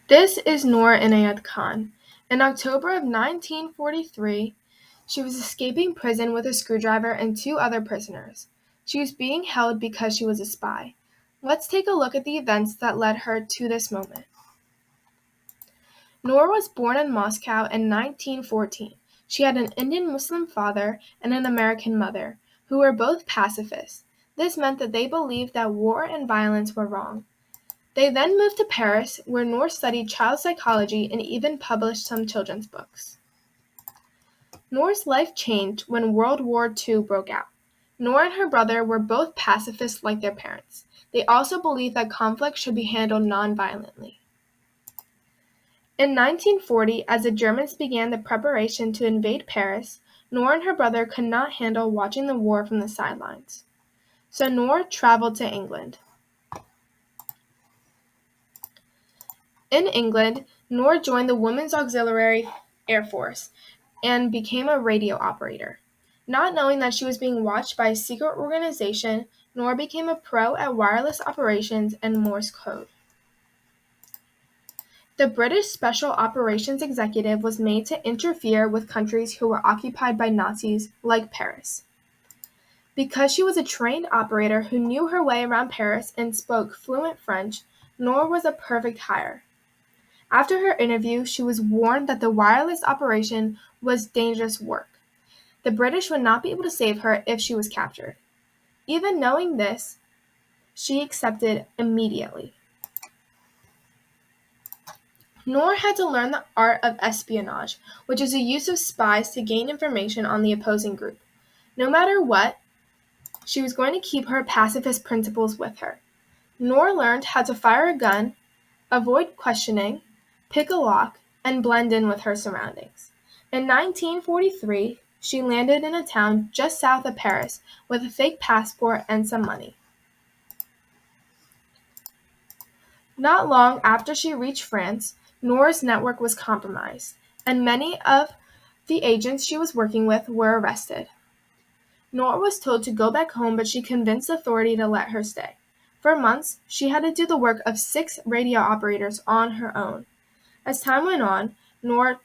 This is Noor Inayat Khan. In October of 1943, she was escaping prison with a screwdriver and two other prisoners. She was being held because she was a spy. Let's take a look at the events that led her to this moment. Noor was born in Moscow in 1914. She had an Indian Muslim father and an American mother, who were both pacifists. This meant that they believed that war and violence were wrong. They then moved to Paris, where Noor studied child psychology and even published some children's books. Noor's life changed when World War II broke out. Noor and her brother were both pacifists like their parents. They also believed that conflict should be handled non-violently. In 1940, as the Germans began the preparation to invade Paris, Noor and her brother could not handle watching the war from the sidelines. So Noor traveled to England. In England, Noor joined the Women's Auxiliary Air Force and became a radio operator. Not knowing that she was being watched by a secret organization, Noor became a pro at wireless operations and Morse code. The British Special Operations Executive was made to interfere with countries who were occupied by Nazis, like Paris. Because she was a trained operator who knew her way around Paris and spoke fluent French, Noor was a perfect hire. After her interview, she was warned that the wireless operation was dangerous work. The British would not be able to save her if she was captured. Even knowing this, she accepted immediately. Noor had to learn the art of espionage, which is the use of spies to gain information on the opposing group. No matter what, she was going to keep her pacifist principles with her. Noor learned how to fire a gun, avoid questioning, pick a lock, and blend in with her surroundings. In 1943, she landed in a town just south of Paris with a fake passport and some money. Not long after she reached France, Noor's network was compromised, and many of the agents she was working with were arrested. Noor was told to go back home, but she convinced authority to let her stay. For months, she had to do the work of 6 radio operators on her own. As time went on, Noor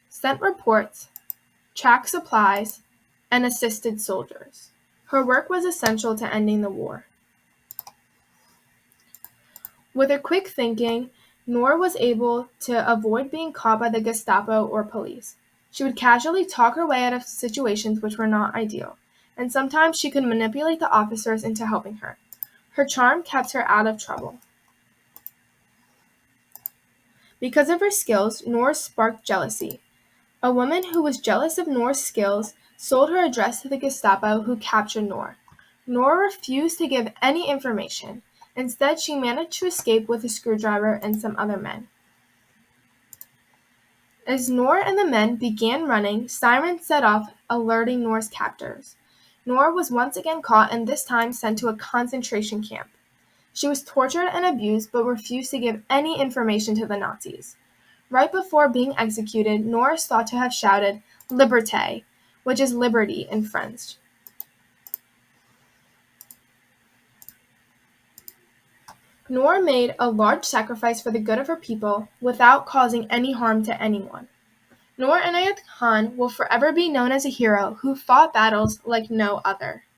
sent reports, tracked supplies, and assisted soldiers. Her work was essential to ending the war. With her quick thinking, Noor was able to avoid being caught by the Gestapo or police. She would casually talk her way out of situations which were not ideal, and sometimes she could manipulate the officers into helping her. Her charm kept her out of trouble. Because of her skills, Noor sparked jealousy. A woman who was jealous of Noor's skills sold her address to the Gestapo, who captured Noor. Noor refused to give any information. Instead, she managed to escape with a screwdriver and some other men. As Noor and the men began running, sirens set off, alerting Noor's captors. Noor was once again caught and this time sent to a concentration camp. She was tortured and abused, but refused to give any information to the Nazis. Right before being executed, Noor is thought to have shouted, "Liberté," which is liberty in French. Noor made a large sacrifice for the good of her people without causing any harm to anyone. Noor Inayat Khan will forever be known as a hero who fought battles like no other.